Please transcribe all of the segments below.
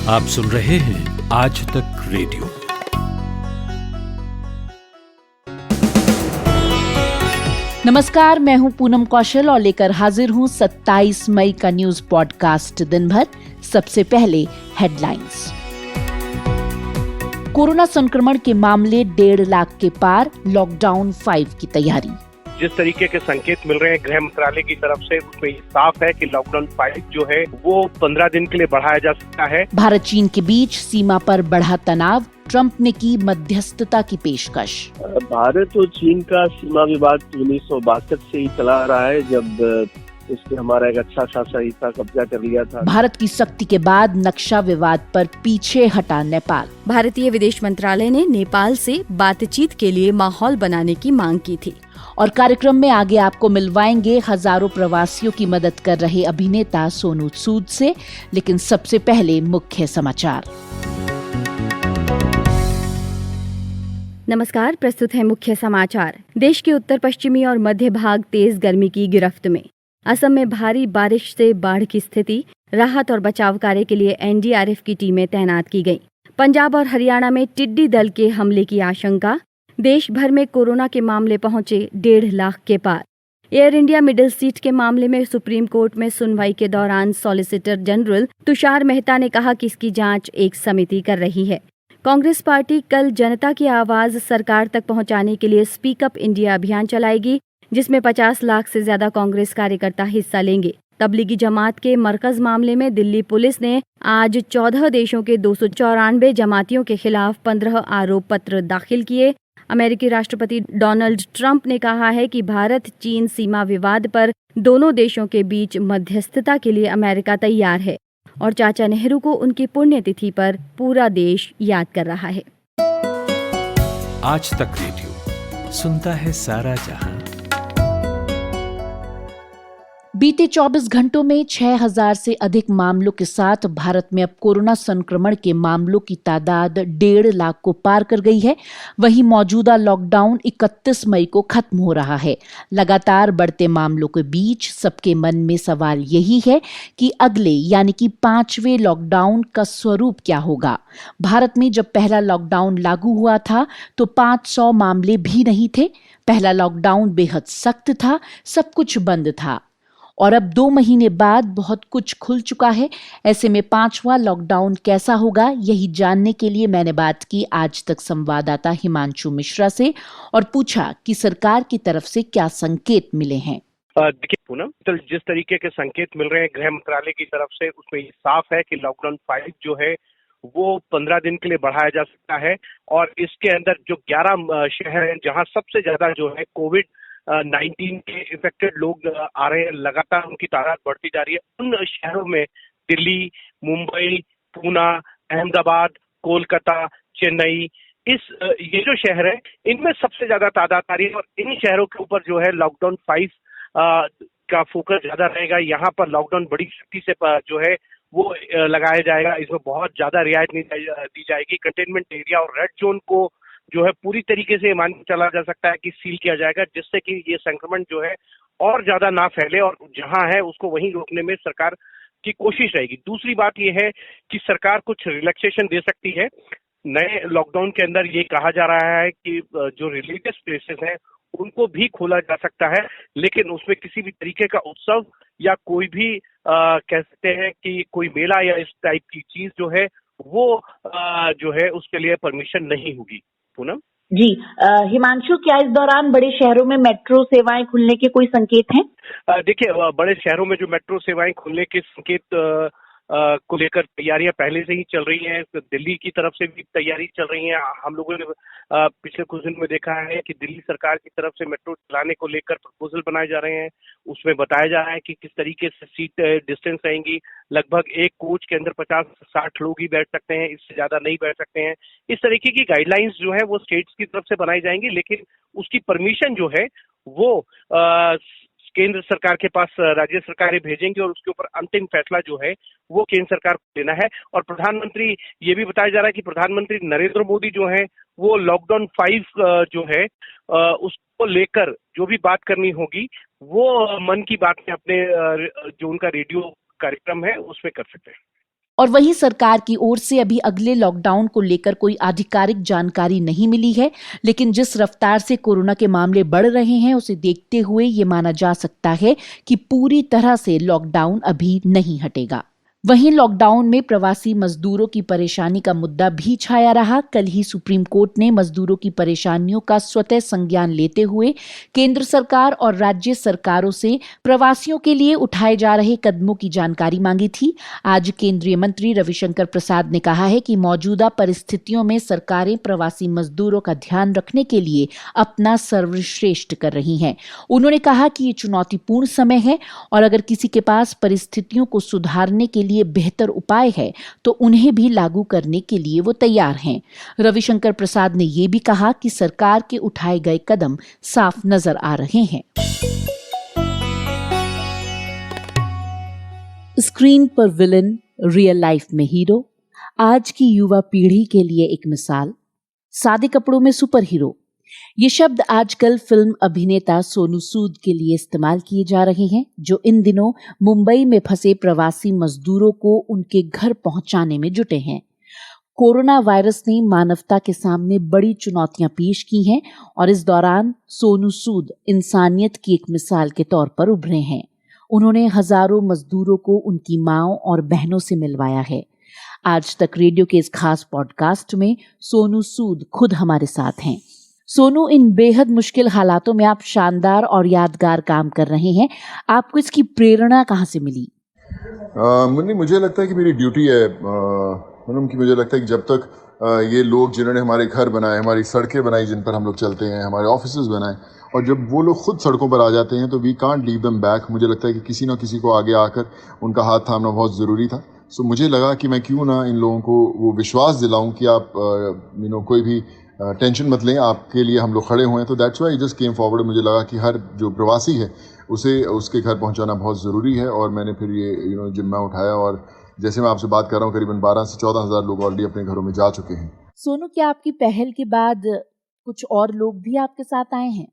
आप सुन रहे हैं आज तक रेडियो। नमस्कार, मैं हूं पूनम कौशल और लेकर हाजिर हूं 27 मई का न्यूज पॉडकास्ट। दिन भर सबसे पहले हेडलाइंस। कोरोना संक्रमण के मामले 1.5 लाख के पार, लॉकडाउन 5 की तैयारी। जिस तरीके के संकेत मिल रहे हैं गृह मंत्रालय की तरफ से, उसमें साफ है कि लॉकडाउन 5 जो है वो 15 दिन के लिए बढ़ाया जा सकता है। भारत चीन के बीच सीमा पर बढ़ा तनाव, ट्रंप ने की मध्यस्थता की पेशकश। भारत और चीन का सीमा विवाद 1962 से ही चला आ रहा है, जब इसने हमारा एक अच्छा खासा हिस्सा कब्जा कर लिया था। भारत की सख्ती के बाद नक्शा विवाद पर पीछे हटा नेपाल। भारतीय विदेश मंत्रालय ने नेपाल से बातचीत के लिए माहौल बनाने की मांग की थी। और कार्यक्रम में आगे आपको मिलवाएंगे हजारों प्रवासियों की मदद कर रहे अभिनेता सोनू सूद से, लेकिन सबसे पहले मुख्य समाचार। नमस्कार, प्रस्तुत है मुख्य समाचार। देश के उत्तर पश्चिमी और मध्य भाग तेज गर्मी की गिरफ्त में। असम में भारी बारिश से बाढ़ की स्थिति, राहत और बचाव कार्य के लिए एनडीआरएफ की टीमें तैनात की गईं। पंजाब और हरियाणा में टिड्डी दल के हमले की आशंका। देश भर में कोरोना के मामले पहुंचे 1.5 लाख के पार। एयर इंडिया मिडिल सीट के मामले में सुप्रीम कोर्ट में सुनवाई के दौरान सॉलिसिटर जनरल तुषार मेहता ने कहा कि इसकी जांच एक समिति कर रही है। कांग्रेस पार्टी कल जनता की आवाज सरकार तक पहुंचाने के लिए स्पीक अप इंडिया अभियान चलाएगी, जिसमें 50 लाख से ज्यादा कांग्रेस कार्यकर्ता हिस्सा लेंगे। तबलीगी जमात के मरकज मामले में दिल्ली पुलिस ने आज 14 देशों के 294 जमातियों के खिलाफ 15 आरोप पत्र दाखिल किए। अमेरिकी राष्ट्रपति डोनाल्ड ट्रंप ने कहा है कि भारत चीन सीमा विवाद पर दोनों देशों के बीच मध्यस्थता के लिए अमेरिका तैयार है और चाचा नेहरू को उनकी पुण्यतिथि पर पूरा देश याद कर रहा है। आज तक रेडियो सुनता है सारा जहां। बीते 24 घंटों में 6000 से अधिक मामलों के साथ भारत में अब कोरोना संक्रमण के मामलों की तादाद 1.5 लाख को पार कर गई है। वहीं मौजूदा लॉकडाउन 31 मई को खत्म हो रहा है। लगातार बढ़ते मामलों के बीच सबके मन में सवाल यही है कि अगले यानी कि 5वें लॉकडाउन का स्वरूप क्या होगा। भारत में जब पहला लॉकडाउन लागू हुआ था तो 500 मामले भी नहीं थे। पहला लॉकडाउन बेहद सख्त था, सब कुछ बंद था। और अब 2 महीने बाद बहुत कुछ खुल चुका है। ऐसे में 5वां लॉकडाउन कैसा होगा, यही जानने के लिए मैंने बात की आज तक संवाददाता हिमांशु मिश्रा से और पूछा कि सरकार की तरफ से क्या संकेत मिले हैं। देखिए पूनम, तो जिस तरीके के संकेत मिल रहे हैं गृह मंत्रालय की तरफ से, उसमें साफ है कि लॉकडाउन 5 जो है वो 15 दिन के लिए बढ़ाया जा सकता है। और इसके अंदर जो 11 शहर हैं जहां सबसे ज्यादा जो है कोविड-19 के इफेक्टेड लोग आ रहे हैं, लगातार उनकी तादाद बढ़ती जा रही है। उन शहरों में दिल्ली, मुंबई, पूना, अहमदाबाद, कोलकाता, चेन्नई, ये जो शहर है इनमें सबसे ज्यादा तादाद आ रही है। और इन शहरों के ऊपर जो है लॉकडाउन 5 का फोकस ज्यादा रहेगा। यहाँ पर लॉकडाउन बड़ी सख्ती से जो है वो लगाया जाएगा। इसमें बहुत ज्यादा रियायत नहीं दी जाएगी। कंटेनमेंट एरिया और रेड जोन को जो है पूरी तरीके से मान के चला जा सकता है कि सील किया जाएगा, जिससे कि ये संक्रमण जो है और ज्यादा ना फैले और जहां है उसको वहीं रोकने में सरकार की कोशिश रहेगी। दूसरी बात ये है कि सरकार कुछ रिलैक्सेशन दे सकती है। नए लॉकडाउन के अंदर ये कहा जा रहा है कि जो रिलीजियस प्लेसेस हैं उनको भी खोला जा सकता है, लेकिन उसमें किसी भी तरीके का उत्सव या कोई भी कह सकते हैं कि कोई मेला या इस टाइप की चीज जो है वो जो है उसके लिए परमिशन नहीं होगी। पूनम जी, हिमांशु, क्या इस दौरान बड़े शहरों में मेट्रो सेवाएं खुलने के कोई संकेत हैं? देखिए, बड़े शहरों में जो मेट्रो सेवाएं खुलने के संकेत को लेकर तैयारियां पहले से ही चल रही हैं। दिल्ली की तरफ से भी तैयारी चल रही है। हम लोगों ने पिछले कुछ दिन में देखा है कि दिल्ली सरकार की तरफ से मेट्रो चलाने को लेकर प्रपोजल बनाए जा रहे हैं। उसमें बताया जा रहा है कि किस तरीके से सीट डिस्टेंस रहेंगी। लगभग एक कोच के अंदर 50-60 लोग ही बैठ सकते हैं, इससे ज्यादा नहीं बैठ सकते हैं। इस तरीके की गाइडलाइंस जो है वो स्टेट्स की तरफ से बनाई जाएंगी, लेकिन उसकी परमिशन जो है वो केंद्र सरकार के पास राज्य सरकारें भेजेंगे और उसके ऊपर अंतिम फैसला जो है वो केंद्र सरकार को लेना है। और प्रधानमंत्री, ये भी बताया जा रहा है कि प्रधानमंत्री नरेंद्र मोदी जो है वो लॉकडाउन 5 जो है उसको लेकर जो भी बात करनी होगी वो मन की बात में अपने जो उनका रेडियो कार्यक्रम है उसमें कर सकते हैं। और वहीं सरकार की ओर से अभी अगले लॉकडाउन को लेकर कोई आधिकारिक जानकारी नहीं मिली है, लेकिन जिस रफ्तार से कोरोना के मामले बढ़ रहे हैं उसे देखते हुए ये माना जा सकता है कि पूरी तरह से लॉकडाउन अभी नहीं हटेगा। वहीं लॉकडाउन में प्रवासी मजदूरों की परेशानी का मुद्दा भी छाया रहा। कल ही सुप्रीम कोर्ट ने मजदूरों की परेशानियों का स्वतः संज्ञान लेते हुए केंद्र सरकार और राज्य सरकारों से प्रवासियों के लिए उठाए जा रहे कदमों की जानकारी मांगी थी। आज केंद्रीय मंत्री रविशंकर प्रसाद ने कहा है कि मौजूदा परिस्थितियों में सरकारें प्रवासी मजदूरों का ध्यान रखने के लिए अपना सर्वश्रेष्ठ कर रही हैं। उन्होंने कहा कि ये चुनौतीपूर्ण समय है और अगर किसी के पास परिस्थितियों को सुधारने के लिए बेहतर उपाय है तो उन्हें भी लागू करने के लिए वो तैयार हैं। रविशंकर प्रसाद ने ये भी कहा कि सरकार के उठाए गए कदम साफ नजर आ रहे हैं। स्क्रीन पर विलन, रियल लाइफ में हीरो, आज की युवा पीढ़ी के लिए एक मिसाल, सादे कपड़ों में सुपर हीरो, ये शब्द आजकल फिल्म अभिनेता सोनू सूद के लिए इस्तेमाल किए जा रहे हैं, जो इन दिनों मुंबई में फंसे प्रवासी मजदूरों को उनके घर पहुंचाने में जुटे हैं। कोरोना वायरस ने मानवता के सामने बड़ी चुनौतियां पेश की हैं और इस दौरान सोनू सूद इंसानियत की एक मिसाल के तौर पर उभरे हैं। उन्होंने हजारों मजदूरों को उनकी माँओं और बहनों से मिलवाया है। आज तक रेडियो के इस खास पॉडकास्ट में सोनू सूद खुद हमारे साथ हैं। सोनू, इन बेहद मुश्किल हालातों में आप शानदार और यादगार काम कर रहे हैं। आपको इसकी प्रेरणा कहाँ से मिली? मुझे लगता है कि मेरी ड्यूटी है कि मुझे लगता है कि जब तक ये लोग जिन्होंने हमारे घर बनाए, हमारी सड़कें बनाई जिन पर हम लोग चलते हैं, हमारे ऑफिसेज बनाए, और जब वो लोग खुद सड़कों पर आ जाते हैं तो we can't leave them back. मुझे लगता है कि किसी ना किसी को आगे आकर उनका हाथ थामना बहुत ज़रूरी था। सो मुझे लगा कि मैं क्यों ना इन लोगों को वो विश्वास दिलाऊं कि आप कोई भी टेंशन मत लें, आपके लिए हम लोग खड़े हुए हैं। तो that's why I just came forward. मुझे लगा कि हर जो प्रवासी है उसे उसके घर पहुंचाना बहुत ज़रूरी है, और मैंने फिर ये जिम्मा उठाया। और जैसे मैं आपसे बात कर रहा हूँ, करीबन 12 से 14 हज़ार लोग ऑलरेडी अपने घरों में जा चुके हैं। सोनू, क्या आपकी पहल के बाद कुछ और लोग भी आपके साथ आए हैं?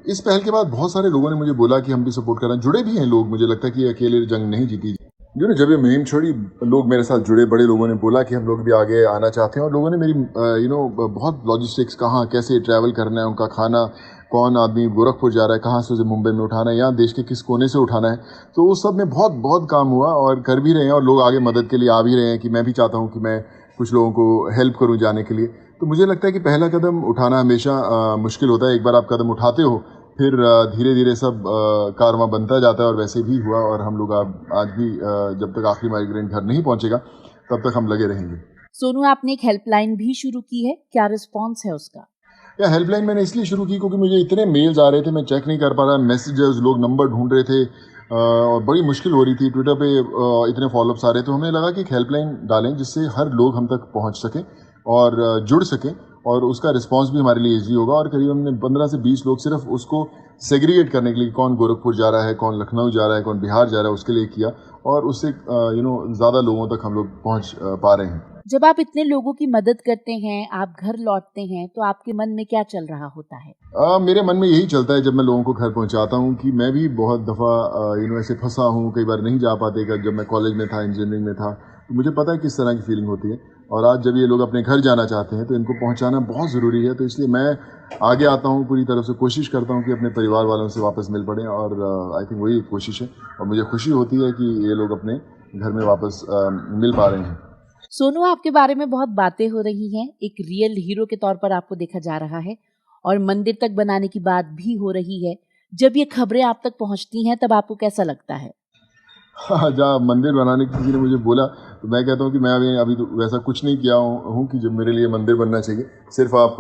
इस पहल के बाद बहुत सारे लोगों ने मुझे बोला कि हम भी सपोर्ट कर रहे हैं, जुड़े भी हैं लोग। मुझे लगता है कि अकेले जंग नहीं जीती। जब ये मुहिम छोड़ी, लोग मेरे साथ जुड़े, बड़े लोगों ने बोला कि हम लोग भी आगे आना चाहते हैं। और लोगों ने मेरी बहुत लॉजिस्टिक्स, कहाँ कैसे ट्रैवल करना है, उनका खाना, कौन आदमी गोरखपुर जा रहा है, कहाँ से उसे मुंबई में उठाना है, या देश के किस कोने से उठाना है, तो उस सब में बहुत बहुत काम हुआ और कर भी रहे हैं। और लोग आगे मदद के लिए आ भी रहे हैं कि मैं भी चाहता हूँ कि मैं कुछ लोगों को हेल्प करूँ जाने के लिए। तो मुझे लगता है कि पहला कदम उठाना हमेशा मुश्किल होता है। एक बार आप कदम उठाते हो, फिर धीरे धीरे सब कारवां बनता जाता है, और वैसे भी हुआ। और हम लोग आज भी जब तक आखिरी माइग्रेंट घर नहीं पहुंचेगा तब तक हम लगे रहेंगे। सोनू, आपने एक हेल्पलाइन भी शुरू की है, क्या रिस्पॉन्स है उसका? हेल्पलाइन मैंने इसलिए शुरू की क्योंकि मुझे इतने मेल्स आ रहे थे, मैं चेक नहीं कर पा रहा, मैसेजेस, लोग नंबर ढूंढ रहे थे और बड़ी मुश्किल हो रही थी। ट्विटर पे इतने फॉलोअप्स आ रहे थे, तो हमें लगा कि एक हेल्पलाइन डालें जिससे हर लोग हम तक पहुंच सकें और जुड़ सकें, और उसका रिस्पांस भी हमारे लिए ईजी होगा। और करीब हमने 15 से 20 लोग सिर्फ उसको सेग्रीगेट करने के लिए, कौन गोरखपुर जा रहा है, कौन लखनऊ जा रहा है, कौन बिहार जा रहा है, उसके लिए किया, और उससे ज़्यादा लोगों तक हम लोग पहुंच पा रहे हैं। जब आप इतने लोगों की मदद करते हैं, आप घर लौटते हैं, तो आपके मन में क्या चल रहा होता है? मेरे मन में यही चलता है जब मैं लोगों को घर पहुंचाता हूं कि मैं भी बहुत दफ़ा ऐसे फंसा हूं, कई बार नहीं जा पाते। जब मैं कॉलेज में था, इंजीनियरिंग में था, तो मुझे पता है किस तरह की फीलिंग होती है। और आज जब ये लोग अपने घर जाना चाहते हैं तो इनको पहुंचाना बहुत ज़रूरी है। तो इसलिए मैं आगे आता हूं, पूरी तरफ से कोशिश करता हूं कि अपने परिवार वालों से वापस मिल पड़ें, और आई थिंक वही कोशिश है। और मुझे खुशी होती है कि ये लोग अपने घर में वापस मिल पा रहे हैं। सोनू, आपके बारे में बहुत बातें हो रही हैं। एक रियल हीरो के तौर पर आपको देखा जा रहा है और मंदिर तक बनाने की बात भी हो रही है। जब ये खबरें आप तक पहुंचती हैं तब आपको कैसा लगता है? हाँ, जहाँ मंदिर बनाने की किसी ने मुझे बोला तो मैं कहता हूँ कि मैं अभी तो वैसा कुछ नहीं किया हूँ कि जब मेरे लिए मंदिर बनना चाहिए। सिर्फ आप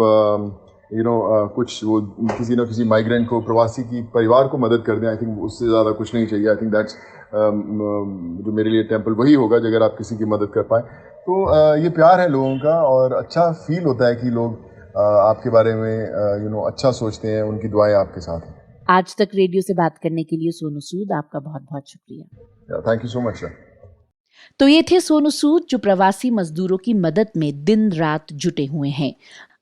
कुछ वो किसी न किसी माइग्रेंट को, प्रवासी की परिवार को मदद कर दें, आई थिंक उससे ज़्यादा कुछ नहीं चाहिए। आई थिंक दैट्स जो मेरे लिए टेम्पल वही होगा अगर आप किसी की मदद कर पाए। तो ये प्यार है लोगों का, और अच्छा फील होता है कि लोग आपके बारे में अच्छा सोचते हैं, उनकी दुआएं आपके साथ हैं। आज तक रेडियो से बात करने के लिए सोनू सूद, आपका बहुत बहुत शुक्रिया। Thank you so much sir. तो ये थे सोनू सूद, जो प्रवासी मजदूरों की मदद में दिन रात जुटे हुए हैं।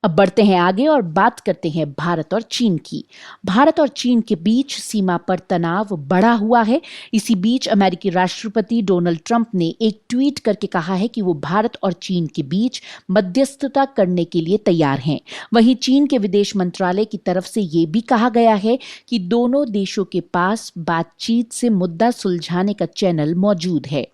अब बढ़ते हैं आगे और बात करते हैं भारत और चीन की। भारत और चीन के बीच सीमा पर तनाव बढ़ा हुआ है। इसी बीच अमेरिकी राष्ट्रपति डोनाल्ड ट्रंप ने एक ट्वीट करके कहा है कि वो भारत और चीन के बीच मध्यस्थता करने के लिए तैयार हैं। वहीं चीन के विदेश मंत्रालय की तरफ से ये भी कहा गया है कि दोनों देशों के पास बातचीत से मुद्दा सुलझाने का चैनल मौजूद है।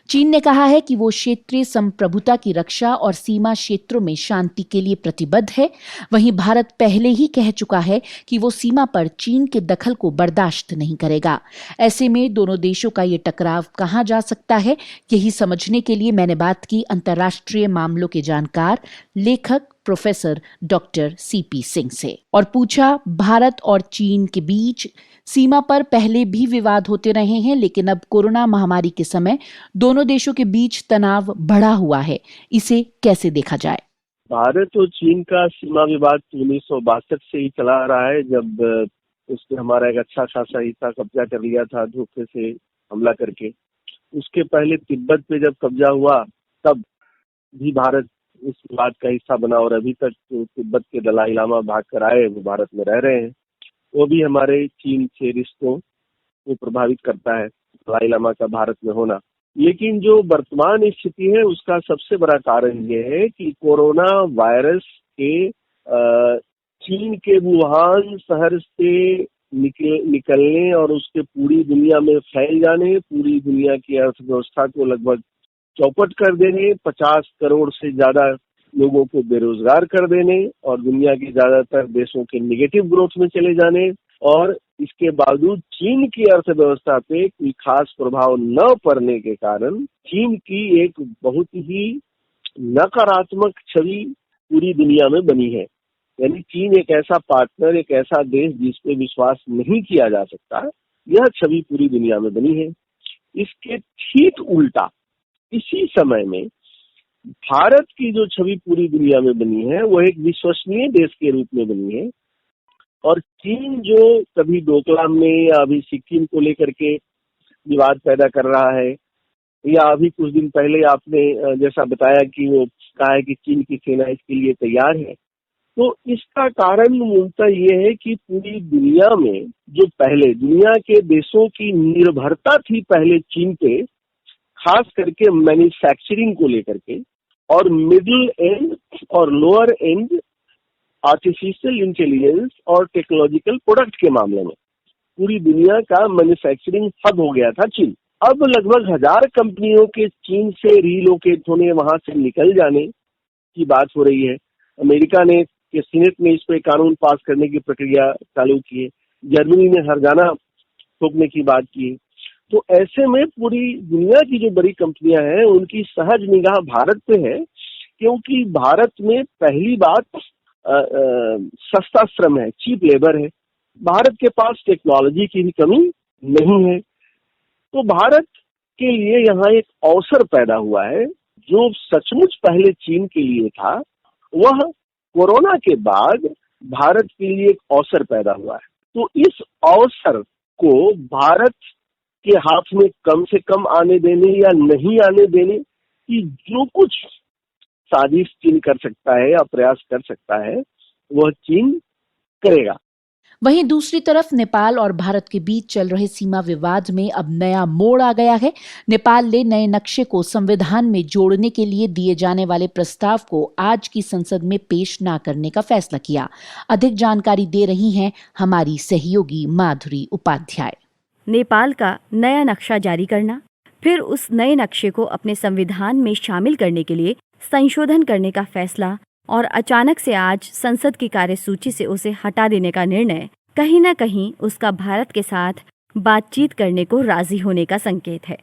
चीन ने कहा है कि वो क्षेत्रीय संप्रभुता की रक्षा और सीमा क्षेत्रों में शांति के लिए प्रतिबद्ध है। वहीं भारत पहले ही कह चुका है कि वो सीमा पर चीन के दखल को बर्दाश्त नहीं करेगा। ऐसे में दोनों देशों का ये टकराव कहां जा सकता है, यही समझने के लिए मैंने बात की अंतर्राष्ट्रीय मामलों के जानकार लेखक प्रोफेसर डॉक्टर सीपी सिंह से और पूछा, भारत और चीन के बीच सीमा पर पहले भी विवाद होते रहे हैं, लेकिन अब कोरोना महामारी के समय दोनों देशों के बीच तनाव बढ़ा हुआ है, इसे कैसे देखा जाए? भारत और चीन का सीमा विवाद 1962 से ही चला आ रहा है, जब उसने हमारा एक अच्छा खासा हिस्सा कब्जा कर लिया था धोखे से हमला करके। उसके पहले तिब्बत पे जब कब्जा हुआ तब भी भारत इस विवाद का हिस्सा बना और अभी तक जो तिब्बत के दलाई लामा भाग कर आए वो भारत में रह रहे हैं। वो भी हमारे चीन से रिश्तों को प्रभावित करता है, दलाई लामा का भारत में होना। लेकिन जो वर्तमान स्थिति है उसका सबसे बड़ा कारण ये है कि कोरोना वायरस के चीन के वुहान शहर से निकलने और उसके पूरी दुनिया में फैल जाने, पूरी दुनिया की अर्थव्यवस्था को लगभग चौपट कर देने, 50 करोड़ से ज्यादा लोगों को बेरोजगार कर देने और दुनिया के ज्यादातर देशों के नेगेटिव ग्रोथ में चले जाने, और इसके बावजूद चीन की अर्थव्यवस्था पे कोई खास प्रभाव न पड़ने के कारण चीन की एक बहुत ही नकारात्मक छवि पूरी दुनिया में बनी है। यानी चीन एक ऐसा पार्टनर, एक ऐसा देश जिस पे विश्वास नहीं किया जा सकता, यह छवि पूरी दुनिया में बनी है। इसके ठीक उल्टा इसी समय में भारत की जो छवि पूरी दुनिया में बनी है वो एक विश्वसनीय देश के रूप में बनी है, और चीन जो कभी डोकलाम में या अभी सिक्किम को लेकर के विवाद पैदा कर रहा है, या अभी कुछ दिन पहले आपने जैसा बताया कि वो कहा है कि चीन की सेना इसके लिए तैयार है, तो इसका कारण मूलतः ये है कि पूरी दुनिया में जो पहले दुनिया के देशों की निर्भरता थी पहले चीन पे, खास करके मैन्युफैक्चरिंग को लेकर के और मिडिल एंड और लोअर एंड आर्टिफिशियल इंटेलिजेंस और टेक्नोलॉजिकल प्रोडक्ट के मामले में पूरी दुनिया का मैन्युफैक्चरिंग हब हो गया था चीन। अब लगभग 1000 कंपनियों के चीन से रीलोकेट होने, वहां से निकल जाने की बात हो रही है। अमेरिका ने के सीनेट में इस पे कानून पास करने की प्रक्रिया चालू की है। जर्मनी ने हर्जाना थोपने की बात की है। तो ऐसे में पूरी दुनिया की जो बड़ी कंपनियां हैं उनकी सहज निगाह भारत पे है, क्योंकि भारत में पहली बात सस्ता श्रम है, चीप लेबर है। भारत के पास टेक्नोलॉजी की भी कमी नहीं है। तो भारत के लिए यहाँ एक अवसर पैदा हुआ है जो सचमुच पहले चीन के लिए था, वह कोरोना के बाद भारत के लिए एक अवसर पैदा हुआ है। तो इस अवसर को भारत के हाथ में कम से कम आने देने या नहीं आने देने की जो कुछ साजिश चीन कर सकता है या प्रयास कर सकता है वह चीन करेगा। वहीं दूसरी तरफ नेपाल और भारत के बीच चल रहे सीमा विवाद में अब नया मोड़ आ गया है। नेपाल ने नए नक्शे को संविधान में जोड़ने के लिए दिए जाने वाले प्रस्ताव को आज की संसद में पेश न करने का फैसला किया। अधिक जानकारी दे रही हैं हमारी सहयोगी माधुरी उपाध्याय। नेपाल का नया नक्शा जारी करना, फिर उस नए नक्शे को अपने संविधान में शामिल करने के लिए संशोधन करने का फैसला और अचानक से आज संसद की कार्यसूची से उसे हटा देने का निर्णय कहीं न कहीं उसका भारत के साथ बातचीत करने को राजी होने का संकेत है।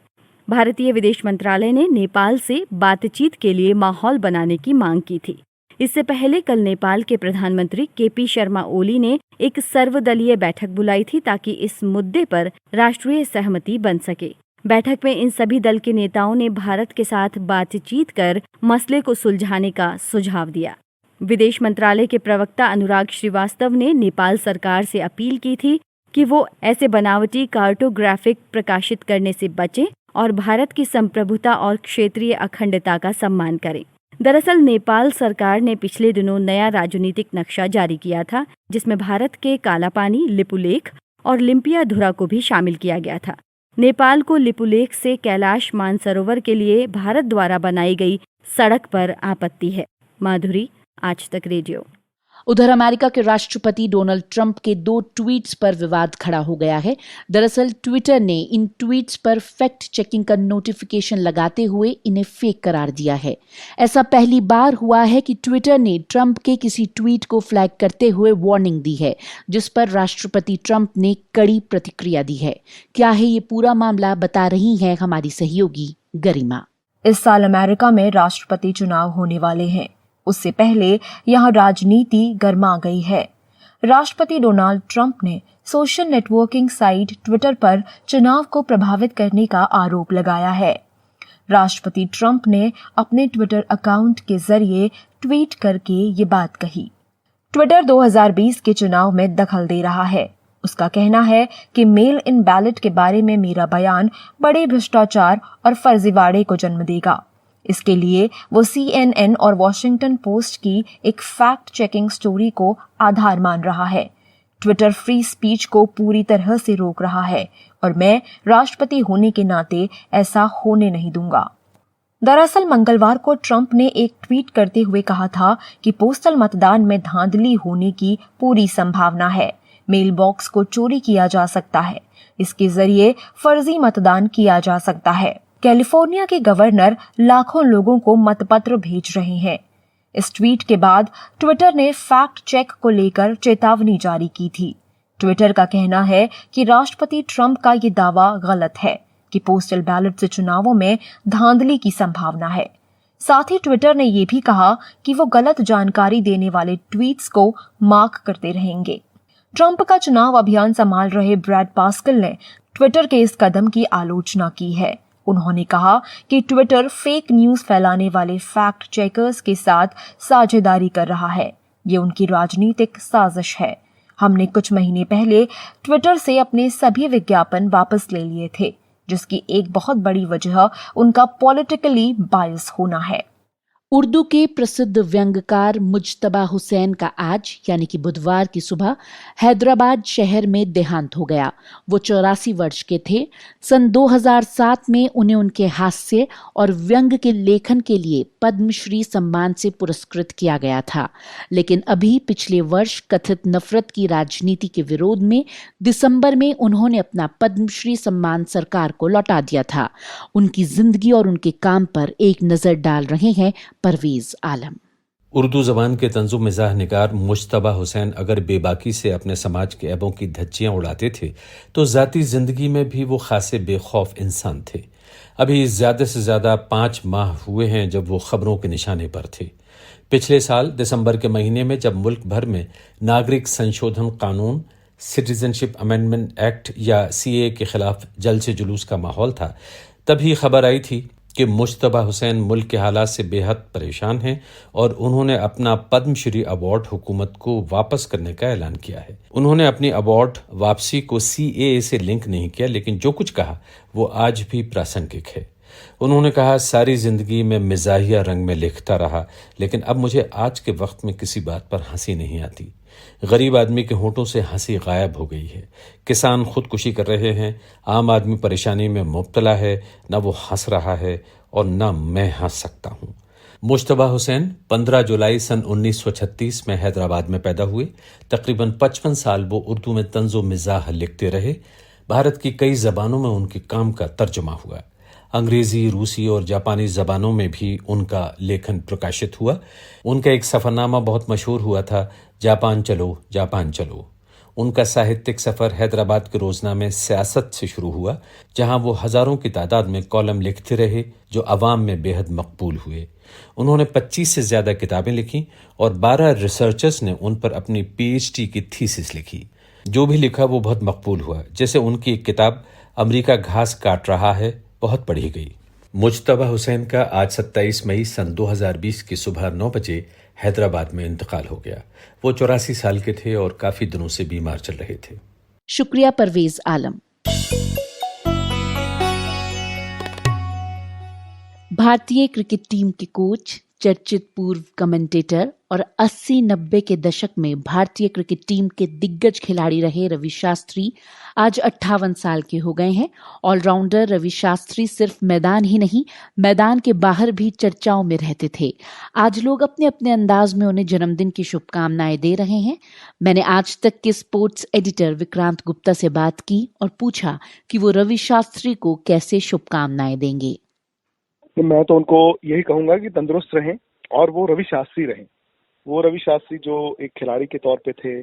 भारतीय विदेश मंत्रालय ने नेपाल से बातचीत के लिए माहौल बनाने की मांग की थी। इससे पहले कल नेपाल के प्रधानमंत्री केपी शर्मा ओली ने एक सर्वदलीय बैठक बुलाई थी ताकि इस मुद्दे पर राष्ट्रीय सहमति बन सके। बैठक में इन सभी दल के नेताओं ने भारत के साथ बातचीत कर मसले को सुलझाने का सुझाव दिया। विदेश मंत्रालय के प्रवक्ता अनुराग श्रीवास्तव ने नेपाल सरकार से अपील की थी कि वो ऐसे बनावटी कार्टोग्राफिक प्रकाशित करने से बचें और भारत की संप्रभुता और क्षेत्रीय अखंडता का सम्मान करें। दरअसल नेपाल सरकार ने पिछले दिनों नया राजनीतिक नक्शा जारी किया था, जिसमें भारत के कालापानी, लिपुलेख और लिम्पियाधुरा को भी शामिल किया गया था। नेपाल को लिपुलेख से कैलाश मानसरोवर के लिए भारत द्वारा बनाई गई सड़क पर आपत्ति है। माधुरी, आज तक रेडियो। उधर अमेरिका के राष्ट्रपति डोनाल्ड ट्रंप के 2 ट्वीट्स पर विवाद खड़ा हो गया है। दरअसल ट्विटर ने इन ट्वीट्स पर फैक्ट चेकिंग का नोटिफिकेशन लगाते हुए इन्हें फेक करार दिया है। ऐसा पहली बार हुआ है कि ट्विटर ने ट्रंप के किसी ट्वीट को फ्लैग करते हुए वार्निंग दी है, जिस पर राष्ट्रपति ट्रंप ने कड़ी प्रतिक्रिया दी है। क्या है ये पूरा मामला, बता रही है हमारी सहयोगी गरिमा। इस साल अमेरिका में राष्ट्रपति चुनाव होने वाले हैं। उससे पहले यहां राजनीति गर्मा गई है। राष्ट्रपति डोनाल्ड ट्रंप ने सोशल नेटवर्किंग साइट ट्विटर पर चुनाव को प्रभावित करने का आरोप लगाया है। राष्ट्रपति ट्रंप ने अपने ट्विटर अकाउंट के जरिए ट्वीट करके ये बात कही। ट्विटर 2020 के चुनाव में दखल दे रहा है। उसका कहना है कि मेल इन बैलेट के बारे में मेरा बयान बड़े भ्रष्टाचार और फर्जीवाड़े को जन्म देगा। इसके लिए वो CNN और वॉशिंगटन पोस्ट की एक फैक्ट चेकिंग स्टोरी को आधार मान रहा है। ट्विटर फ्री स्पीच को पूरी तरह से रोक रहा है और मैं राष्ट्रपति होने के नाते ऐसा होने नहीं दूंगा। दरअसल मंगलवार को ट्रंप ने एक ट्वीट करते हुए कहा था कि पोस्टल मतदान में धांधली होने की पूरी संभावना है। मेल बॉक्स को चोरी किया जा सकता है। इसके जरिए फर्जी मतदान किया जा सकता है। कैलिफोर्निया के गवर्नर लाखों लोगों को मतपत्र भेज रहे हैं। इस ट्वीट के बाद ट्विटर ने फैक्ट चेक को लेकर चेतावनी जारी की थी। ट्विटर का कहना है कि राष्ट्रपति ट्रंप का ये दावा गलत है कि पोस्टल बैलेट से चुनावों में धांधली की संभावना है। साथ ही ट्विटर ने ये भी कहा कि वो गलत जानकारी देने वाले ट्वीट्स को मार्क करते रहेंगे। ट्रंप का चुनाव अभियान संभाल रहे ब्रैड पास्कल ने ट्विटर के इस कदम की आलोचना की है। उन्होंने कहा कि ट्विटर फेक न्यूज फैलाने वाले फैक्ट चेकर्स के साथ साझेदारी कर रहा है। ये उनकी राजनीतिक साजिश है। हमने कुछ महीने पहले ट्विटर से अपने सभी विज्ञापन वापस ले लिए थे, जिसकी एक बहुत बड़ी वजह उनका पॉलिटिकली बायस होना है। उर्दू के प्रसिद्ध व्यंग्यकार मुज्तबा हुसैन का आज यानी कि बुधवार की सुबह हैदराबाद शहर में देहांत हो गया। वो 84 वर्ष के थे। सन 2007 में उन्हें उनके हास्य और व्यंग्य के लेखन के लिए पद्मश्री सम्मान से पुरस्कृत किया गया था। लेकिन अभी पिछले वर्ष कथित नफरत की राजनीति के विरोध में दिसंबर में उन्होंने अपना पद्मश्री सम्मान सरकार को लौटा दिया था। उनकी जिंदगी और उनके काम पर एक नजर डाल रहे हैं परवेज आलम। उर्दू जबान के तंज़ुम मिजाह निगार मुज्तबा हुसैन अगर बेबाकी से अपने समाज के ऐबों की धज्जियां उड़ाते थे तो ज़ाती ज़िंदगी में भी वो खासे बेखौफ इंसान थे। अभी ज़्यादा से ज़्यादा 5 माह हुए हैं जब वो खबरों के निशाने पर थे। पिछले साल दिसंबर के महीने में जब मुल्क भर में नागरिक संशोधन कानून, सिटीजनशिप अमेंडमेंट एक्ट या CAA के खिलाफ जलसे जुलूस का माहौल था, तभी खबर आई थी कि मुज्तबा हुसैन मुल्क के हालात से बेहद परेशान हैं और उन्होंने अपना पद्मश्री अवार्ड हुकूमत को वापस करने का ऐलान किया है। उन्होंने अपनी अवार्ड वापसी को CAA से लिंक नहीं किया, लेकिन जो कुछ कहा वो आज भी प्रासंगिक है। उन्होंने कहा, सारी जिंदगी में मिजाहिया रंग में लिखता रहा, लेकिन अब मुझे आज के वक्त में किसी बात पर हंसी नहीं आती। गरीब आदमी के होंठों से हंसी गायब हो गई है। किसान खुदकुशी कर रहे हैं, आम आदमी परेशानी में मुब्तला है, न वो हंस रहा है और न मैं हंस सकता हूँ। मुज्तबा हुसैन 15 जुलाई सन 1936 में हैदराबाद में पैदा हुए। तकरीबन 55 साल वो उर्दू में तंज़ो मिजाह लिखते रहे। भारत की कई जबानों में उनके काम का तर्जुमा हुआ। अंग्रेजी, रूसी और जापानी जबानों में भी उनका लेखन प्रकाशित हुआ। उनका एक सफ़रनामा बहुत मशहूर हुआ था, जापान चलो जापान चलो। उनका साहित्यिक सफ़र हैदराबाद के रोजनामे सियासत से शुरू हुआ, जहां वो हज़ारों की तादाद में कॉलम लिखते रहे जो अवाम में बेहद मकबूल हुए। उन्होंने 25 से ज़्यादा किताबें लिखी और 12 रिसर्चर्स ने उन पर अपनी PhD की थीसिस लिखी। जो भी लिखा वो बहुत मकबूल हुआ। जैसे उनकी एक किताब अमेरिका घास काट रहा है बहुत पढ़ी गई। मुज्तबा हुसैन का आज 27 मई सन 2020 की सुबह 9 बजे हैदराबाद में इंतकाल हो गया। वो 84 साल के थे और काफी दिनों से बीमार चल रहे थे। शुक्रिया परवेज आलम। भारतीय क्रिकेट टीम के कोच चर्चित पूर्व कमेंटेटर और 80-90 के दशक में भारतीय क्रिकेट टीम के दिग्गज खिलाड़ी रहे रवि शास्त्री आज 58 साल के हो गए हैं। ऑलराउंडर रवि शास्त्री सिर्फ मैदान ही नहीं, मैदान के बाहर भी चर्चाओं में रहते थे। आज लोग अपने अपने अंदाज में उन्हें जन्मदिन की शुभकामनाएं दे रहे हैं। मैंने आज तक के स्पोर्ट्स एडिटर विक्रांत गुप्ता से बात की और पूछा कि वो रवि शास्त्री को कैसे शुभकामनाएं देंगे। मैं तो उनको यही कहूंगा कि तंदुरुस्त रहें और वो रवि शास्त्री रहें। वो रवि शास्त्री जो एक खिलाड़ी के तौर पे थे,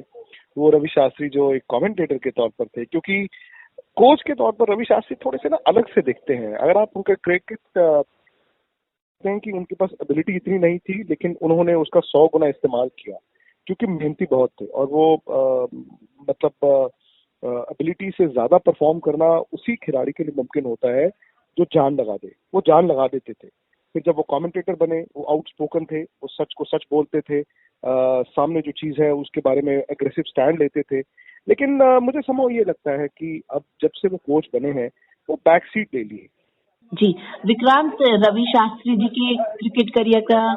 वो रवि शास्त्री जो एक कमेंटेटर के तौर पर थे, क्योंकि कोच के तौर पर रवि शास्त्री थोड़े से ना अलग से दिखते हैं। अगर आप उनका क्रिकेट हैं कि उनके पास एबिलिटी इतनी नहीं थी, लेकिन उन्होंने उसका 100 गुना इस्तेमाल किया, क्योंकि मेहनती बहुत थे और वो एबिलिटी से ज्यादा परफॉर्म करना उसी खिलाड़ी के लिए मुमकिन होता है जो जान लगा दे। वो जान लगा देते थे। फिर जब वो कमेंटेटर बने, वो आउटस्पोकन थे, वो सच को सच बोलते थे, सामने जो चीज है उसके बारे में एग्रेसिव स्टैंड लेते थे। लेकिन मुझे समझो ये लगता है कि अब जब से वो कोच बने हैं, वो बैक सीट ले लिए। जी विक्रांत, रवि शास्त्री जी के क्रिकेट करियर का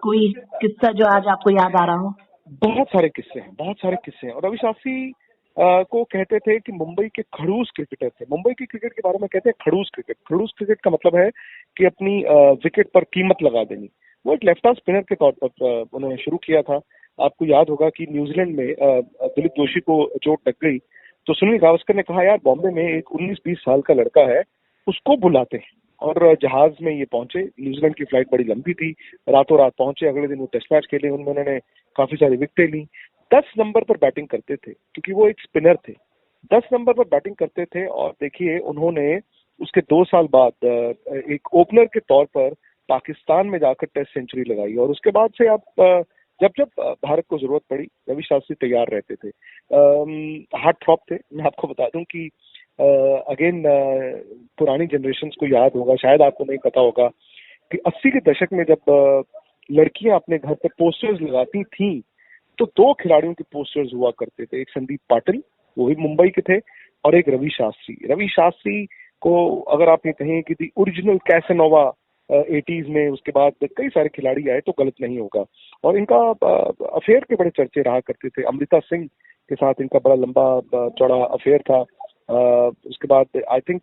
कोई किस्सा जो आज आपको याद आ रहा हो? बहुत सारे किस्से हैं और रवि शास्त्री को कहते थे कि मुंबई के खड़ूस क्रिकेटर थे। मुंबई की क्रिकेट के बारे में कहते हैं खड़ूस क्रिकेट। खड़ूस क्रिकेट का मतलब है कि अपनी विकेट पर कीमत लगा देनी। वो एक लेफ्ट आर्म स्पिनर के तौर पर उन्होंने शुरू किया था। आपको याद होगा कि न्यूजीलैंड में दिलीप जोशी को चोट लग गई तो सुनील गावस्कर ने कहा, यार बॉम्बे में एक 19-20 साल का लड़का है, उसको बुलाते हैं। और जहाज में ये पहुंचे। न्यूजीलैंड की फ्लाइट बड़ी लंबी थी, रातों रात पहुंचे। अगले दिन वो टेस्ट मैच खेले, उनमें उन्होंने काफी सारी विकेटें ली। 10 नंबर पर बैटिंग करते थे, क्योंकि वो एक स्पिनर थे। 10 नंबर पर बैटिंग करते थे और देखिए उन्होंने उसके 2 साल बाद एक ओपनर के तौर पर पाकिस्तान में जाकर टेस्ट सेंचुरी लगाई। और उसके बाद से आप जब भारत को जरूरत पड़ी, रवि शास्त्री तैयार रहते थे। हार्ट थ्रॉप थे। मैं आपको बता दूं कि अगेन पुरानी जनरेशन को याद होगा, शायद आपको नहीं पता होगा कि 80 के दशक में जब लड़कियां अपने घर पर पोस्टर्स लगाती थीं तो 2 खिलाड़ियों के पोस्टर्स हुआ करते थे। एक संदीप पाटिल, वो भी मुंबई के थे, और एक रवि शास्त्री। रवि शास्त्री को अगर आप ये कहें कि दी ओरिजिनल कैसेनोवा 80s में, उसके बाद कई सारे खिलाड़ी आए तो गलत नहीं होगा। और इनका अफेयर के बड़े चर्चे रहा करते थे। अमृता सिंह के साथ इनका बड़ा लंबा चौड़ा अफेयर था। उसके बाद आई थिंक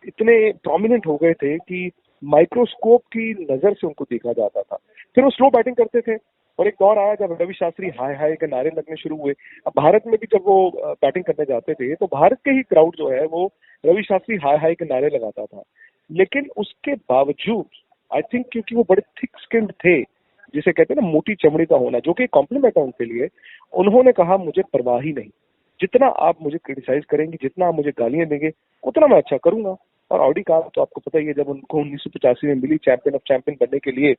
इतने प्रोमिनेंट हो गए थे कि माइक्रोस्कोप की नजर से उनको देखा जाता था। फिर वो स्लो बैटिंग करते थे और एक दौर आया जब रवि शास्त्री हाय हाय के नारे लगने शुरू हुए। अब भारत में भी जब वो बैटिंग करने जाते थे तो भारत के ही क्राउड जो है वो रवि शास्त्री हाय हाय के नारे लगाता था। लेकिन उसके बावजूद आई थिंक क्योंकि वो बड़े थिक स्किन्ड थे, जिसे कहते हैं ना मोटी चमड़ी का होना, जो कि कॉम्प्लीमेंट है उनके लिए, उन्होंने कहा मुझे परवाह ही नहीं, जितना आप मुझे क्रिटिसाइज करेंगे, जितना आप मुझे गालियां देंगे, उतना मैं अच्छा करूंगा। और ऑडी कार तो आपको पता ही है, जब उनको 1985 में मिली चैंपियन ऑफ चैंपियन बनने के लिए,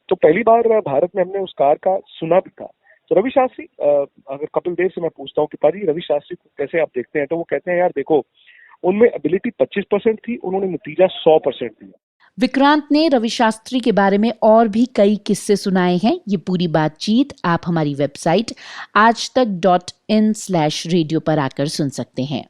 तो पहली बार भारत में हमने उस कार का सुना भी था। तो रवि शास्त्री, अगर कपिल देव से मैं पूछता हूँ कि पाजी रवि शास्त्री को कैसे आप देखते हैं, तो वो कहते हैं यार देखो, उनमें एबिलिटी 25% थी, उन्होंने नतीजा 100% दिया। विक्रांत ने रवि शास्त्री के बारे में और भी कई किस्से सुनाए हैं। ये पूरी बातचीत आप हमारी वेबसाइट aajtak.in/radio पर आकर सुन सकते हैं।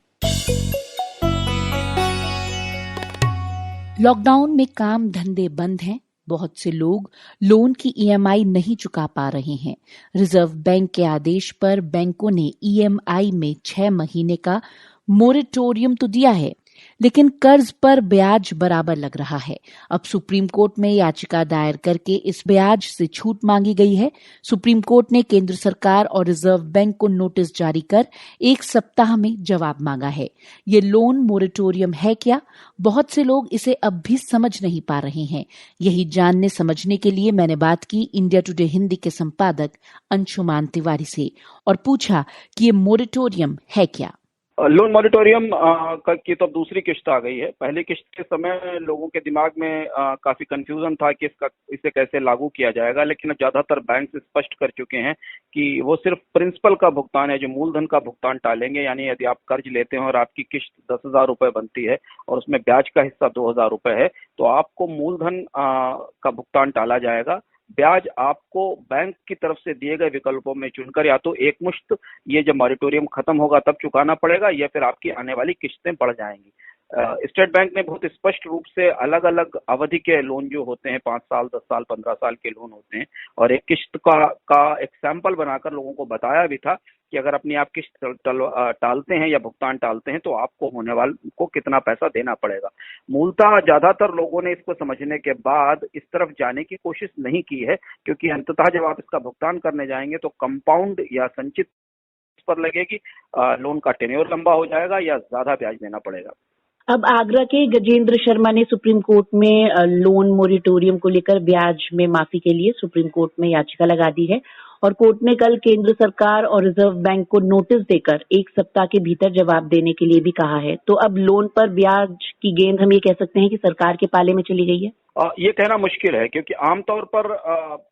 लॉकडाउन में काम धंधे बंद हैं। बहुत से लोग लोन की EMI नहीं चुका पा रहे हैं। रिजर्व बैंक के आदेश पर बैंकों ने EMI में 6 महीने का मोरेटोरियम तो दिया है, लेकिन कर्ज पर ब्याज बराबर लग रहा है। अब सुप्रीम कोर्ट में याचिका दायर करके इस ब्याज से छूट मांगी गई है। सुप्रीम कोर्ट ने केंद्र सरकार और रिजर्व बैंक को नोटिस जारी कर 1 सप्ताह में जवाब मांगा है। ये लोन मोरेटोरियम है क्या? बहुत से लोग इसे अब भी समझ नहीं पा रहे हैं। यही जानने समझने के लिए मैंने बात की इंडिया टुडे हिंदी के संपादक अंशुमान तिवारी से और पूछा कि ये मोरेटोरियम है क्या। लोन मॉनिटोरियम की तो अब दूसरी किश्त आ गई है। पहली किश्त के समय लोगों के दिमाग में काफी कंफ्यूजन था कि इसे कैसे लागू किया जाएगा, लेकिन अब ज्यादातर बैंक स्पष्ट कर चुके हैं कि वो सिर्फ प्रिंसिपल का भुगतान है, जो मूलधन का भुगतान टालेंगे। यानी यदि आप कर्ज लेते हैं और आपकी किश्त 10,000 रुपए बनती है और उसमें ब्याज का हिस्सा 2,000 रुपए है, तो आपको मूलधन का भुगतान टाला जाएगा। ब्याज आपको बैंक की तरफ से दिए गए विकल्पों में चुनकर या तो एक मुश्त ये जब मॉरिटोरियम खत्म होगा तब चुकाना पड़ेगा, या फिर आपकी आने वाली किस्तें बढ़ जाएंगी। स्टेट बैंक ने बहुत स्पष्ट रूप से अलग अलग अवधि के लोन जो होते हैं, 5 साल, 10 साल, 15 साल के लोन होते हैं, और एक किस्त का एक सैंपल बनाकर लोगों को बताया भी था कि अगर अपनी आप किस्त टालते हैं या भुगतान टालते हैं तो आपको होने वाले को कितना पैसा देना पड़ेगा। मूलतः ज्यादातर लोगों ने इसको समझने के बाद इस तरफ जाने की कोशिश नहीं की है, क्योंकि अंततः जब आप इसका भुगतान करने जाएंगे तो कंपाउंड या संचित पर लगेगी, लोन का टेन्योर लंबा हो जाएगा या ज्यादा ब्याज देना पड़ेगा। अब आगरा के गजेंद्र शर्मा ने सुप्रीम कोर्ट में लोन मोरिटोरियम को लेकर ब्याज में माफी के लिए सुप्रीम कोर्ट में याचिका लगा दी है और कोर्ट ने कल केंद्र सरकार और रिजर्व बैंक को नोटिस देकर 1 सप्ताह के भीतर जवाब देने के लिए भी कहा है। तो अब लोन पर ब्याज की गेंद हम ये कह सकते हैं कि सरकार के पाले में चली गई है। ये कहना मुश्किल है, क्योंकि आमतौर पर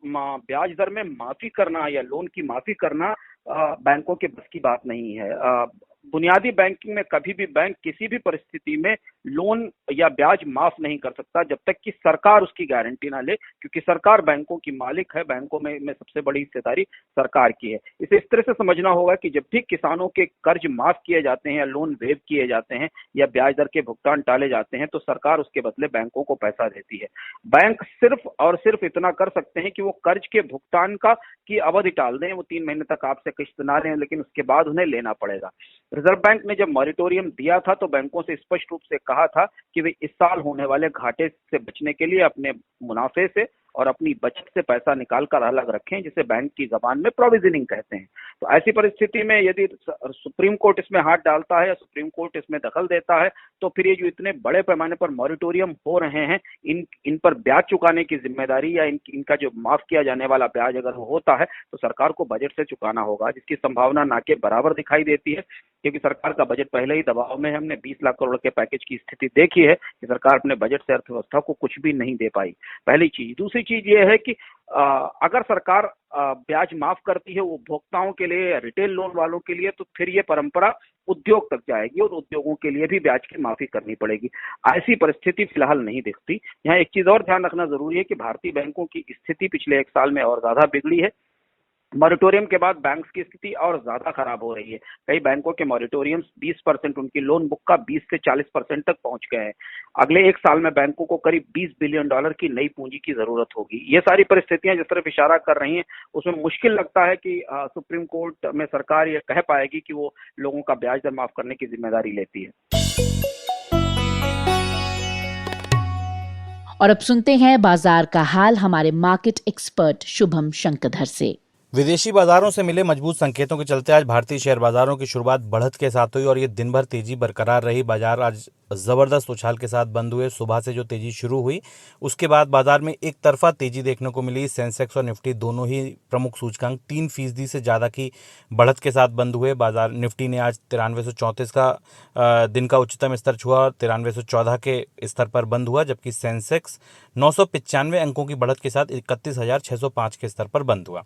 ब्याज दर में माफी करना या लोन की माफी करना बैंकों के बस की बात नहीं है। बुनियादी बैंकिंग में कभी भी बैंक किसी भी परिस्थिति में लोन या ब्याज माफ नहीं कर सकता जब तक कि सरकार उसकी गारंटी ना ले, क्योंकि सरकार बैंकों की मालिक है, बैंकों में सबसे बड़ी हिस्सेदारी सरकार की है। इसे इस तरह से समझना होगा कि जब भी किसानों के कर्ज माफ किए जाते हैं या लोन वेव किए जाते हैं या ब्याज दर के भुगतान टाले जाते हैं तो सरकार उसके बदले बैंकों को पैसा देती है। बैंक सिर्फ और सिर्फ इतना कर सकते हैं कि वो कर्ज के भुगतान की अवधि टाल दें, वो 3 महीने तक आपसे किस्त ना लें, लेकिन उसके बाद उन्हें लेना पड़ेगा। रिजर्व बैंक ने जब मॉरिटोरियम दिया था तो बैंकों से स्पष्ट रूप से कहा था कि वे इस साल होने वाले घाटे से बचने के लिए अपने मुनाफे से और अपनी बचत से पैसा निकाल कर अलग रखें, जिसे बैंक की जबान में प्रोविजनिंग कहते हैं। तो ऐसी परिस्थिति में यदि सुप्रीम कोर्ट इसमें हाथ डालता है या सुप्रीम कोर्ट इसमें दखल देता है तो फिर ये जो इतने बड़े पैमाने पर मॉरिटोरियम हो रहे हैं, इन पर ब्याज चुकाने की जिम्मेदारी या इनका जो माफ किया जाने वाला ब्याज अगर वो होता है तो सरकार को बजट से चुकाना होगा, जिसकी संभावना ना के बराबर दिखाई देती है, क्योंकि सरकार का बजट पहले ही दबाव में है। हमने 20 लाख करोड़ के पैकेज की स्थिति देखी है कि सरकार अपने बजट से अर्थव्यवस्था को कुछ भी नहीं दे पाई, पहली चीज। दूसरी चीज ये है कि अगर सरकार ब्याज माफ करती है उपभोक्ताओं के लिए, रिटेल लोन वालों के लिए, तो फिर ये परंपरा उद्योग तक जाएगी और उद्योगों के लिए भी ब्याज की माफी करनी पड़ेगी। ऐसी परिस्थिति फिलहाल नहीं दिखती। यहाँ एक चीज और ध्यान रखना जरूरी है कि भारतीय बैंकों की स्थिति पिछले 1 साल में और ज्यादा बिगड़ी है। मॉरिटोरियम के बाद बैंक्स की स्थिति और ज्यादा खराब हो रही है। कई बैंकों के मॉरिटोरियम्स 20%, उनकी लोन बुक का 20 से 40% तक पहुंच गए हैं। अगले 1 साल में बैंकों को करीब $20 बिलियन की नई पूंजी की जरूरत होगी। ये सारी परिस्थितियां जिस तरफ इशारा कर रही हैं उसमें मुश्किल लगता है कि सुप्रीम कोर्ट में सरकार ये कह पाएगी कि वो लोगों का ब्याज दर माफ करने की जिम्मेदारी लेती है। और अब सुनते हैं बाजार का हाल हमारे मार्केट एक्सपर्ट शुभम शंकरधर से। विदेशी बाजारों से मिले मजबूत संकेतों के चलते आज भारतीय शेयर बाजारों की शुरुआत बढ़त के साथ हुई और ये दिन भर तेजी बरकरार रही। बाजार आज जबरदस्त उछाल के साथ बंद हुए। सुबह से जो तेजी शुरू हुई उसके बाद बाजार में एक तरफा तेजी देखने को मिली। सेंसेक्स और निफ्टी दोनों ही प्रमुख सूचकांक 3% से ज़्यादा की बढ़त के साथ बंद हुए। बाजार निफ्टी ने आज 9334 का दिन का उच्चतम स्तर छुआ और 9314 के स्तर पर बंद हुआ, जबकि सेंसेक्स 995 अंकों की बढ़त के साथ 31605 के स्तर पर बंद हुआ।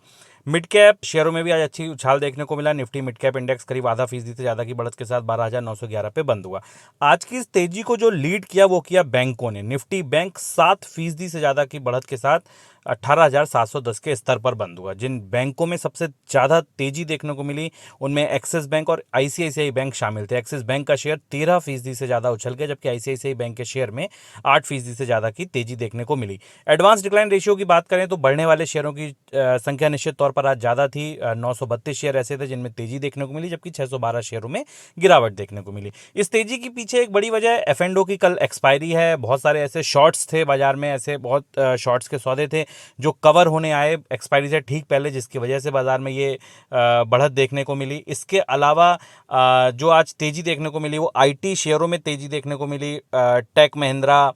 मिड कैप शेयरों में भी आज अच्छी उछाल देखने को मिला। निफ्टी मिड कैप इंडेक्स करीब 0.5% से ज़्यादा की बढ़त के साथ 12,911 पे बंद हुआ। आज की इस तेजी को जो लीड किया वो किया बैंकों ने। निफ्टी बैंक 7% से ज़्यादा की बढ़त के साथ 18,710 के स्तर पर बंद हुआ। जिन बैंकों में सबसे ज़्यादा तेजी देखने को मिली उनमें एक्सिस बैंक और आईसीआईसीआई बैंक शामिल थे। एक्सिस बैंक का शेयर 13% से ज़्यादा उछल गया, जबकि आईसीआईसीआई बैंक के शेयर में 8% से ज़्यादा की तेजी देखने को मिली। एडवांस डिक्लाइन रेशियो की बात करें तो बढ़ने वाले शेयरों की संख्या निश्चित तौर पर आज ज़्यादा थी। 932 शेयर ऐसे थे जिनमें तेजी देखने को मिली, जबकि 612 शेयरों में गिरावट देखने को मिली। इस तेजी के पीछे एक बड़ी वजह एफ&ओ की कल एक्सपायरी है। बहुत सारे ऐसे शॉर्ट्स थे बाजार में, ऐसे बहुत शॉर्ट्स के सौदे थे जो कवर होने आए एक्सपायरी से ठीक पहले, जिसकी वजह से बाजार में ये बढ़त देखने को मिली। इसके अलावा जो आज तेजी देखने को मिली वो आईटी शेयरों में तेजी देखने को मिली। टेक महिंद्रा,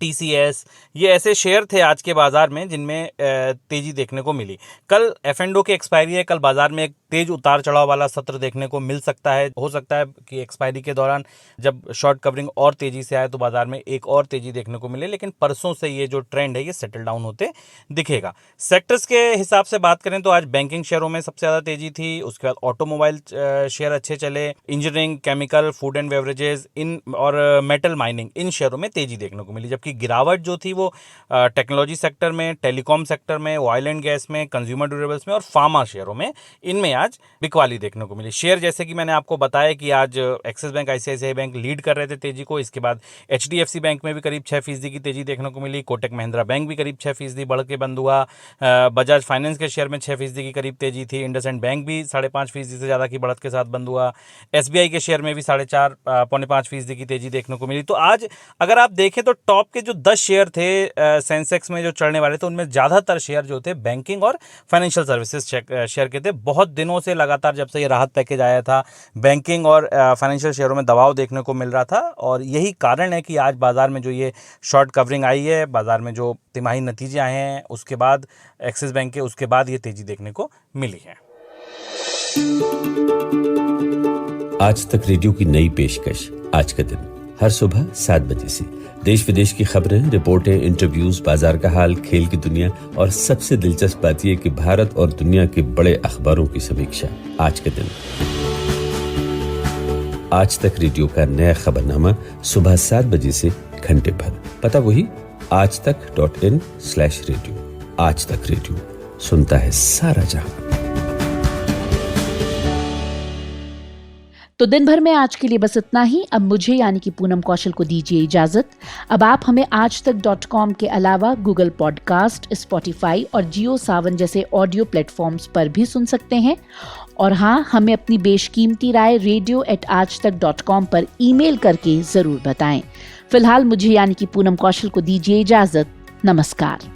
टीसीएस, ये ऐसे शेयर थे आज के बाजार में जिनमें तेजी देखने को मिली। कल एफ&ओ की एक्सपायरी है। कल बाजार में एक तेज उतार चढ़ाव वाला सत्र देखने को मिल सकता है। हो सकता है कि एक्सपायरी के दौरान जब शॉर्ट कवरिंग और तेजी से आए तो बाजार में एक और तेजी देखने को मिले, लेकिन परसों से ये जो ट्रेंड है ये सेटल डाउन होते दिखेगा। सेक्टर्स के हिसाब से बात करें तो आज बैंकिंग शेयरों में सबसे ज़्यादा तेजी थी। उसके बाद ऑटोमोबाइल शेयर अच्छे चले। Engineering, chemical, food and beverages इन और मेटल माइनिंग, इन शेयरों में तेजी देखने को मिली, जबकि गिरावट जो थी वो टेक्नोलॉजी सेक्टर में, टेलीकॉम सेक्टर में, ऑयल एंड गैस में, कंज्यूमर ड्यूरेबल्स में और फार्मा शेयरों में, इनमें आज बिकवाली देखने को मिली। शेयर जैसे कि मैंने आपको बताया कि आज axis bank, ICICI bank lead कर रहे थे तेजी को। इसके बाद एचडीएफसी बैंक में भी करीब 6% की तेजी देखने को मिली। कोटक महिंद्रा बैंक भी करीब 6% बढ़ के बंद हुआ। बजाज फाइनेंस के शेयर में 6% की करीब तेजी थी। इंडसइंड बैंक भी 5.5% से ज़्यादा की बढ़त के साथ बंद हुआ। एसबीआई के शेयर में भी 4.5 पौने 5% की तेजी देखने को मिली। तो आज अगर आप देखें तो टॉप के जो 10 शेयर थे सेंसेक्स में जो चढ़ने वाले थे, उनमें ज़्यादातर शेयर जो थे बैंकिंग और फाइनेंशियल सर्विसेज शेयर के थे। बहुत दिनों से लगातार जब से ये राहत पैकेज आया था, बैंकिंग और फाइनेंशियल शेयरों में दबाव देखने को मिल रहा था और यही कारण है कि आज बाजार में जो ये शॉर्ट कवरिंग आई है, बाजार में जो तिमाही नतीजे आए हैं उसके बाद एक्सिस बैंक के, उसके बाद ये तेजी देखने को मिली है। आज तक रेडियो की नई पेशकश, आज का दिन, हर सुबह 7 बजे से देश विदेश की खबरें, रिपोर्टें, इंटरव्यूज, बाजार का हाल, खेल की दुनिया और सबसे दिलचस्प बात यह कि भारत और दुनिया के बड़े अखबारों की समीक्षा। आज का दिन, आज तक रेडियो का नया खबरनामा सुबह 7 बजे से घंटे भर। पता वही aajtak.in/radio। आज तक रेडियो सुनता है सारा जहां। तो दिन भर में आज के लिए बस इतना ही। अब मुझे यानी कि पूनम कौशल को दीजिए इजाजत। अब आप हमें aajtak.com के अलावा गूगल पॉडकास्ट, स्पॉटिफाई और जियो सावन जैसे ऑडियो प्लेटफॉर्म्स पर भी सुन सकते हैं। और हाँ, हमें अपनी बेशकीमती राय radio@aajtak.com पर ईमेल करके जरूर बताएं। फिलहाल मुझे यानी कि पूनम कौशल को दीजिए इजाजत। नमस्कार।